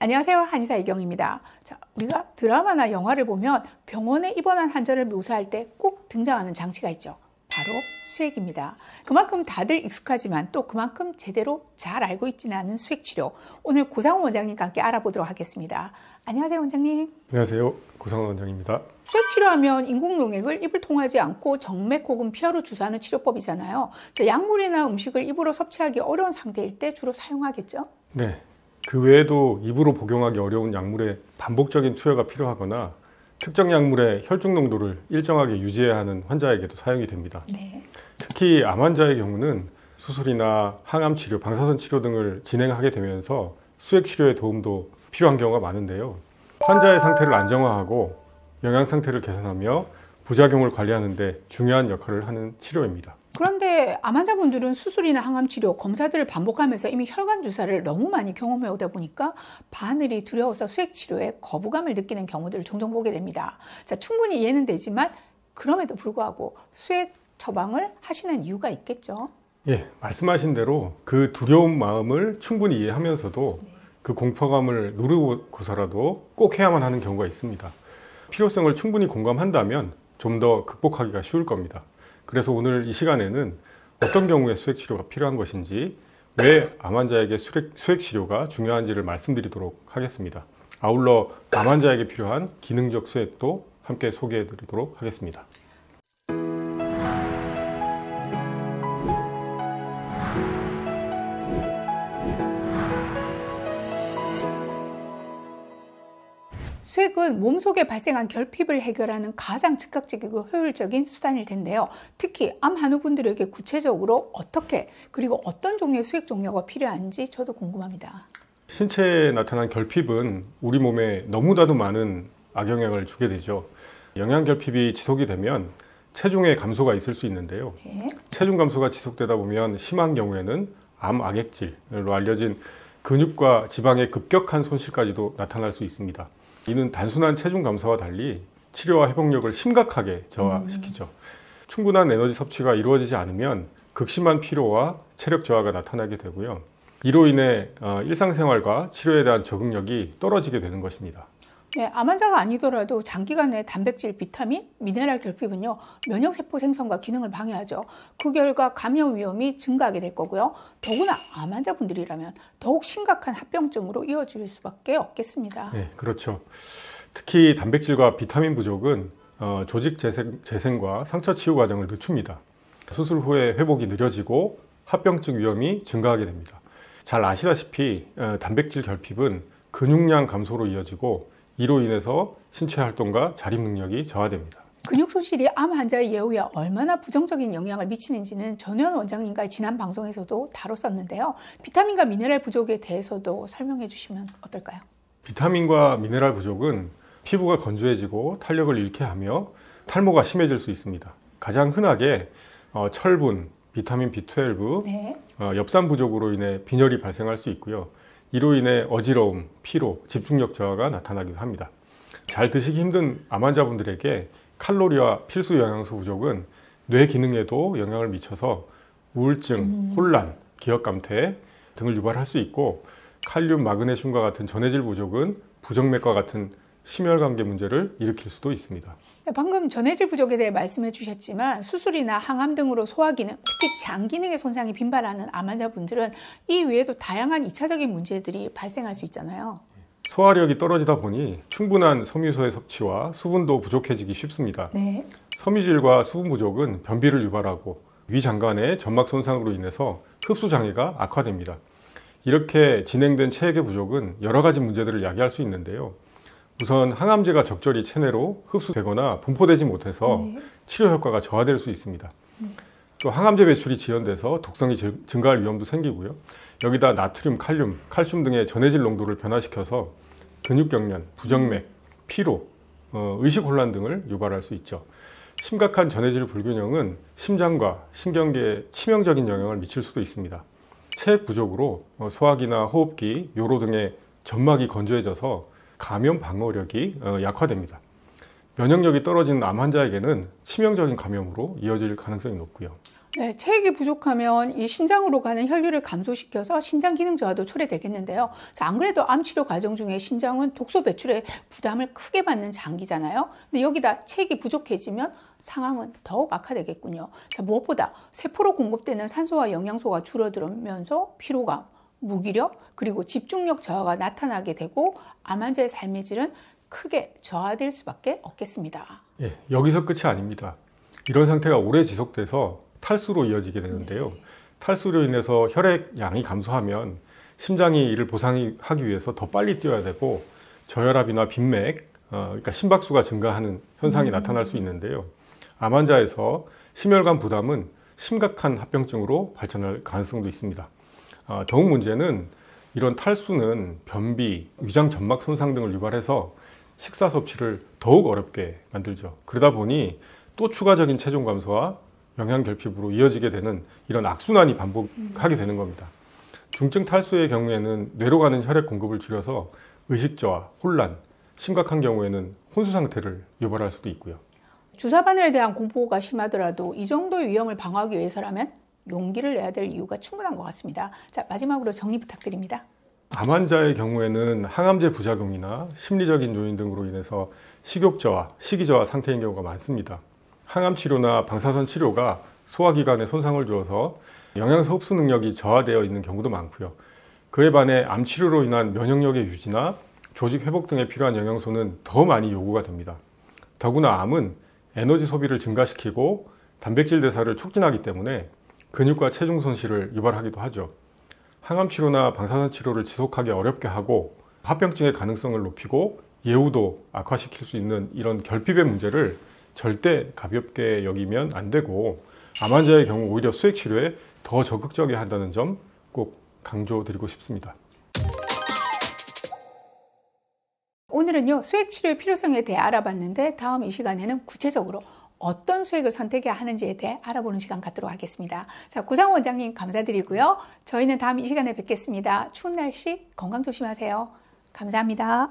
안녕하세요. 한의사 이경입니다. 자, 우리가 드라마나 영화를 보면 병원에 입원한 환자를 묘사할 때 꼭 등장하는 장치가 있죠. 바로 수액입니다. 그만큼 다들 익숙하지만 또 그만큼 제대로 잘 알고 있지는 않은 수액치료. 오늘 고상훈 원장님과 함께 알아보도록 하겠습니다. 안녕하세요, 원장님. 안녕하세요. 고상훈 원장입니다. 수액치료하면 인공용액을 입을 통하지 않고 정맥 혹은 피하로 주사하는 치료법이잖아요. 자, 약물이나 음식을 입으로 섭취하기 어려운 상태일 때 주로 사용하겠죠? 네. 그 외에도 입으로 복용하기 어려운 약물에 반복적인 투여가 필요하거나 특정 약물의 혈중 농도를 일정하게 유지해야 하는 환자에게도 사용이 됩니다. 네. 특히 암 환자의 경우는 수술이나 항암 치료, 방사선 치료 등을 진행하게 되면서 수액 치료의 도움도 필요한 경우가 많은데요. 환자의 상태를 안정화하고 영양 상태를 개선하며 부작용을 관리하는 데 중요한 역할을 하는 치료입니다. 그런데 암 환자분들은 수술이나 항암 치료, 검사들을 반복하면서 이미 혈관 주사를 너무 많이 경험해 오다 보니까 바늘이 두려워서 수액 치료에 거부감을 느끼는 경우들을 종종 보게 됩니다. 자, 충분히 이해는 되지만 그럼에도 불구하고 수액 처방을 하시는 이유가 있겠죠? 예, 말씀하신 대로 그 두려운 마음을 충분히 이해하면서도 그 공포감을 누르고서라도 꼭 해야만 하는 경우가 있습니다. 필요성을 충분히 공감한다면 좀 더 극복하기가 쉬울 겁니다. 그래서 오늘 이 시간에는 어떤 경우에 수액 치료가 필요한 것인지, 왜 암 환자에게 수액 치료가 중요한지를 말씀드리도록 하겠습니다. 아울러 암 환자에게 필요한 기능적 수액도 함께 소개해 드리도록 하겠습니다. 수액은 몸속에 발생한 결핍을 해결하는 가장 즉각적이고 효율적인 수단일 텐데요. 특히 암 환우분들에게 구체적으로 어떻게 그리고 어떤 종류의 수액 종류가 필요한지 저도 궁금합니다. 신체에 나타난 결핍은 우리 몸에 너무나도 많은 악영향을 주게 되죠. 영양 결핍이 지속이 되면 체중의 감소가 있을 수 있는데요. 네. 체중 감소가 지속되다 보면 심한 경우에는 암 악액질로 알려진 근육과 지방의 급격한 손실까지도 나타날 수 있습니다. 이는 단순한 체중 감소와 달리 치료와 회복력을 심각하게 저하시키죠. 충분한 에너지 섭취가 이루어지지 않으면 극심한 피로와 체력 저하가 나타나게 되고요. 이로 인해 일상생활과 치료에 대한 적응력이 떨어지게 되는 것입니다. 네, 암 환자가 아니더라도 장기간의 단백질, 비타민, 미네랄 결핍은요, 면역세포 생성과 기능을 방해하죠. 그 결과 감염 위험이 증가하게 될 거고요. 더구나 암 환자분들이라면 더욱 심각한 합병증으로 이어질 수밖에 없겠습니다. 네, 그렇죠. 특히 단백질과 비타민 부족은 조직 재생과 상처 치유 과정을 늦춥니다. 수술 후에 회복이 느려지고 합병증 위험이 증가하게 됩니다. 잘 아시다시피 단백질 결핍은 근육량 감소로 이어지고 이로 인해서 신체 활동과 자립 능력이 저하됩니다. 근육 손실이 암 환자의 예후에 얼마나 부정적인 영향을 미치는지는 전현 원장님과의 지난 방송에서도 다뤘었는데요. 비타민과 미네랄 부족에 대해서도 설명해 주시면 어떨까요? 비타민과 미네랄 부족은 피부가 건조해지고 탄력을 잃게 하며 탈모가 심해질 수 있습니다. 가장 흔하게 철분, 비타민 B12, 네. 엽산 부족으로 인해 빈혈이 발생할 수 있고요. 이로 인해 어지러움, 피로, 집중력 저하가 나타나기도 합니다. 잘 드시기 힘든 암 환자분들에게 칼로리와 필수 영양소 부족은 뇌 기능에도 영향을 미쳐서 우울증, 혼란, 기억 감퇴 등을 유발할 수 있고, 칼륨, 마그네슘과 같은 전해질 부족은 부정맥과 같은 심혈관계 문제를 일으킬 수도 있습니다. 방금 전해질 부족에 대해 말씀해 주셨지만 수술이나 항암 등으로 소화기능, 특히 장 기능의 손상이 빈발하는 암 환자분들은 이 외에도 다양한 2차적인 문제들이 발생할 수 있잖아요. 소화력이 떨어지다 보니 충분한 섬유소의 섭취와 수분도 부족해지기 쉽습니다. 네. 섬유질과 수분 부족은 변비를 유발하고 위장관의 점막 손상으로 인해서 흡수 장애가 악화됩니다. 이렇게 진행된 체액의 부족은 여러 가지 문제들을 야기할 수 있는데요. 우선 항암제가 적절히 체내로 흡수되거나 분포되지 못해서 치료 효과가 저하될 수 있습니다. 또 항암제 배출이 지연돼서 독성이 증가할 위험도 생기고요. 여기다 나트륨, 칼륨, 칼슘 등의 전해질 농도를 변화시켜서 근육경련, 부정맥, 피로, 의식 혼란 등을 유발할 수 있죠. 심각한 전해질 불균형은 심장과 신경계에 치명적인 영향을 미칠 수도 있습니다. 체액 부족으로 소화기나 호흡기, 요로 등의 점막이 건조해져서 감염 방어력이 약화됩니다. 면역력이 떨어지는 암 환자에게는 치명적인 감염으로 이어질 가능성이 높고요. 네, 체액이 부족하면 이 신장으로 가는 혈류를 감소시켜서 신장 기능 저하도 초래되겠는데요. 자, 안 그래도 암 치료 과정 중에 신장은 독소 배출에 부담을 크게 받는 장기잖아요. 근데 여기다 체액이 부족해지면 상황은 더욱 악화되겠군요. 자, 무엇보다 세포로 공급되는 산소와 영양소가 줄어들면서 피로감, 무기력, 그리고 집중력 저하가 나타나게 되고 암 환자의 삶의 질은 크게 저하될 수밖에 없겠습니다. 예, 여기서 끝이 아닙니다. 이런 상태가 오래 지속돼서 탈수로 이어지게 되는데요. 탈수로 인해서 혈액 양이 감소하면 심장이 이를 보상하기 위해서 더 빨리 뛰어야 되고 저혈압이나 빈맥, 그러니까 심박수가 증가하는 현상이 나타날 수 있는데요. 암 환자에서 심혈관 부담은 심각한 합병증으로 발전할 가능성도 있습니다. 더욱 문제는 이런 탈수는 변비, 위장 점막 손상 등을 유발해서 식사 섭취를 더욱 어렵게 만들죠. 그러다 보니 또 추가적인 체중 감소와 영양 결핍으로 이어지게 되는 이런 악순환이 반복하게 되는 겁니다. 중증 탈수의 경우에는 뇌로 가는 혈액 공급을 줄여서 의식 저하, 혼란, 심각한 경우에는 혼수 상태를 유발할 수도 있고요. 주사 바늘에 대한 공포가 심하더라도 이 정도의 위험을 방어하기 위해서라면 용기를 내야 될 이유가 충분한 것 같습니다. 자, 마지막으로 정리 부탁드립니다. 암 환자의 경우에는 항암제 부작용이나 심리적인 요인 등으로 인해서 식욕 저하, 식이 저하 상태인 경우가 많습니다. 항암 치료나 방사선 치료가 소화기관에 손상을 주어서 영양소 흡수 능력이 저하되어 있는 경우도 많고요. 그에 반해 암 치료로 인한 면역력의 유지나 조직 회복 등에 필요한 영양소는 더 많이 요구가 됩니다. 더구나 암은 에너지 소비를 증가시키고 단백질 대사를 촉진하기 때문에 근육과 체중 손실을 유발하기도 하죠. 항암 치료나 방사선 치료를 지속하기 어렵게 하고 합병증의 가능성을 높이고 예후도 악화시킬 수 있는 이런 결핍의 문제를 절대 가볍게 여기면 안 되고 암 환자의 경우 오히려 수액 치료에 더 적극적이게 한다는 점 꼭 강조드리고 싶습니다. 오늘은요, 수액 치료의 필요성에 대해 알아봤는데 다음 이 시간에는 구체적으로 어떤 수액을 선택해야 하는지에 대해 알아보는 시간 갖도록 하겠습니다. 자, 고상호 원장님 감사드리고요. 저희는 다음 이 시간에 뵙겠습니다. 추운 날씨 건강 조심하세요. 감사합니다.